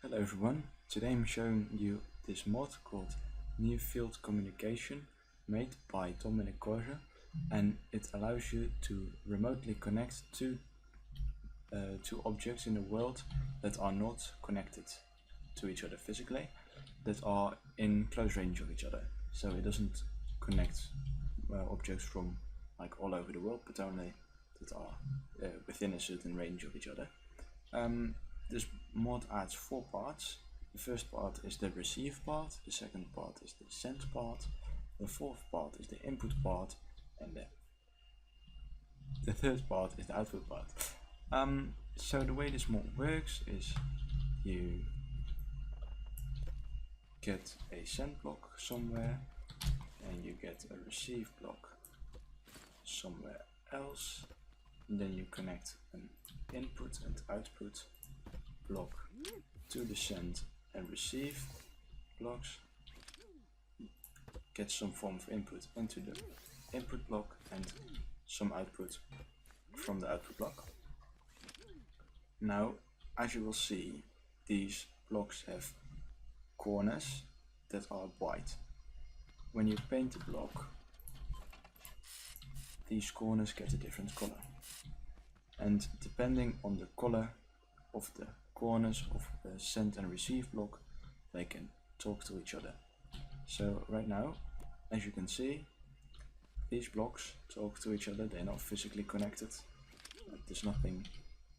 Hello everyone, today I'm showing you this mod called Near Field Communication made by Dominik Korsa, and it allows you to remotely connect two objects in the world that are not connected to each other physically, that are in close range of each other. So it doesn't connect objects from like all over the world, but only that are within a certain range of each other. This mod adds 4 parts. The first part is the receive part, the second part is the send part, the fourth part is the input part, and the third part is the output part. So the way this mod works is you get a send block somewhere, and you get a receive block somewhere else, and then you connect an input and output block to the send and receive blocks, get some form of input into the input block and some output from the output block. Now, as you will see, these blocks have corners that are white. When you paint the block, these corners get a different color, and depending on the color of the corners of the send and receive block, they can talk to each other. So right now, as you can see, these blocks talk to each other. They're not physically connected. There's nothing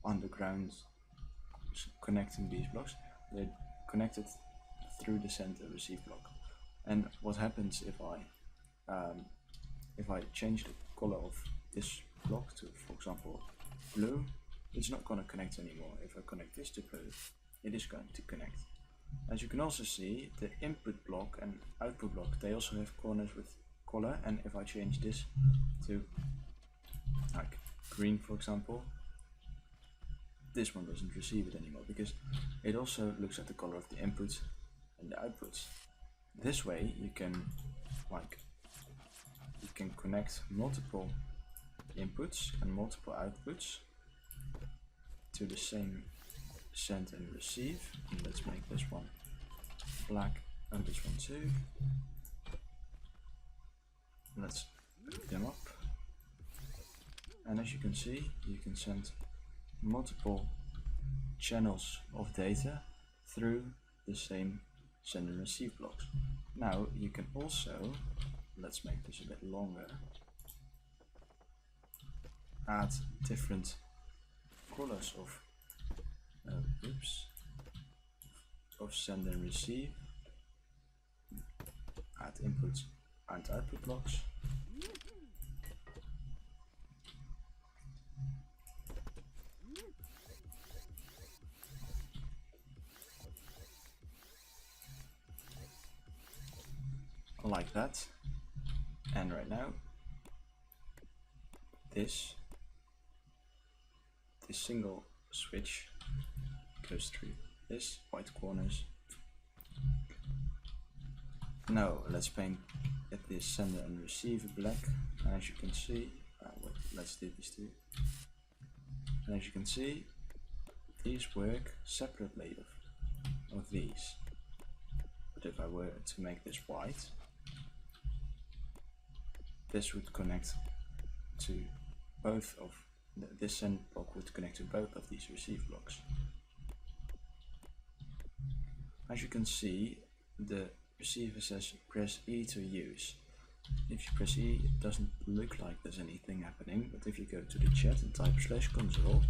underground connecting these blocks. They're connected through the send and receive block. And what happens if I change the color of this block to, for example, blue, it's not going to connect anymore. If I connect this to blue, it is going to connect. As you can also see, the input block and output block, they also have corners with color, and if I change this to like green, for example, this one doesn't receive it anymore because it also looks at the color of the inputs and the outputs. This way you can connect multiple inputs and multiple outputs to the same send and receive. And let's make this one black and this one too. Let's hook them up, and as you can see, you can send multiple channels of data through the same send and receive blocks. Now you can also, let's make this a bit longer, add different colors of send and receive, add inputs and output blocks, like that. And right now this single switch goes through this white corners. Now let's paint this sender and receiver black, and as you can see, let's do these two. And as you can see, these work separately of these. But if I were to make this white, this would connect to both of this send block would connect to both of these receive blocks. As you can see, the receiver says press E to use. If you press E, it doesn't look like there's anything happening, but if you go to the chat and type /console,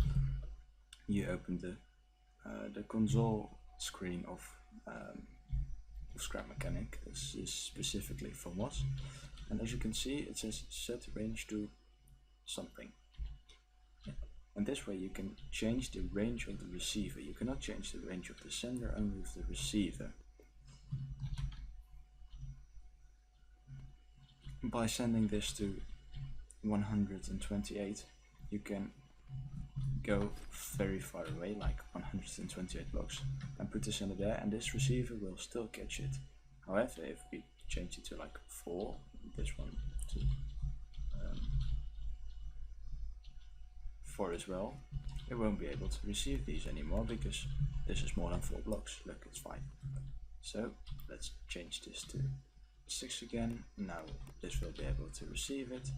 you open the console screen of Scrap Mechanic. This is specifically for mods, and as you can see, it says set range to something. And this way you can change the range of the receiver. You cannot change the range of the sender, only with the receiver. By sending this to 128, you can go very far away, like 128 blocks, and put the sender there, and this receiver will still catch it. However, if we change it to like 4, this one to 4 as well, it won't be able to receive these anymore because this is more than 4 blocks. Look, it's 5. So let's change this to 6 again. Now this will be able to receive it.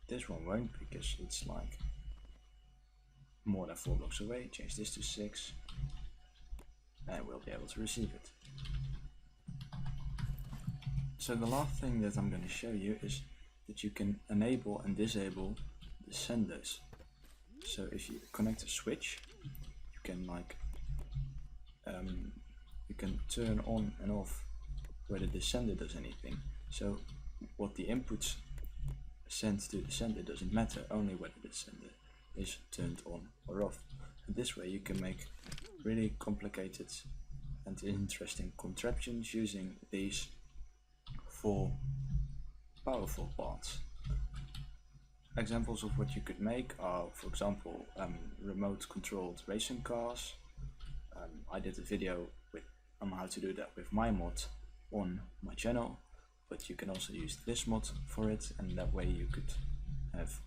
This one won't, because it's like more than 4 blocks away. Change this to 6 and we'll be able to receive it. So the last thing that I'm going to show you is that you can enable and disable the senders. So if you connect a switch, you can like you can turn on and off whether the sender does anything. So what the inputs send to the sender doesn't matter, only whether the sender is turned on or off. And this way you can make really complicated and interesting contraptions using these 4 powerful parts. Examples of what you could make are, for example, remote controlled racing cars. I did a video on how to do that with my mod on my channel, but you can also use this mod for it, and that way you could have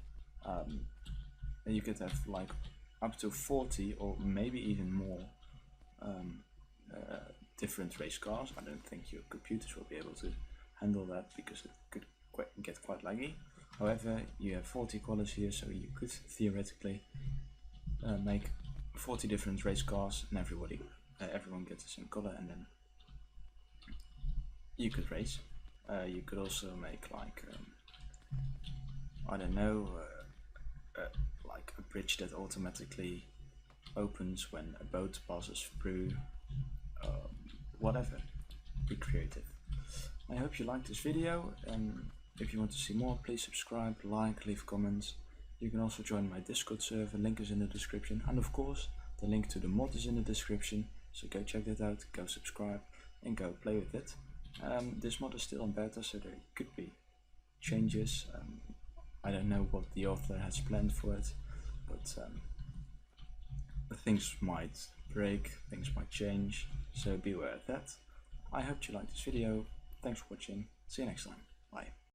like up to 40 or maybe even more different race cars. I don't think your computers will be able to handle that because it could get quite laggy. However, you have 40 colors here, so you could theoretically make 40 different race cars, and everyone gets the same color, and then you could race. You could also make like I don't know, like a bridge that automatically opens when a boat passes through. Whatever. Be creative. I hope you liked this video, and if you want to see more, please subscribe, like, leave comments. You can also join my Discord server, link is in the description, and of course the link to the mod is in the description, so go check that out, go subscribe and go play with it. This mod is still in beta, so there could be changes. I don't know what the author has planned for it, but things might break, things might change, so beware of that. I hope you liked this video. Thanks for watching. See you next time. Bye.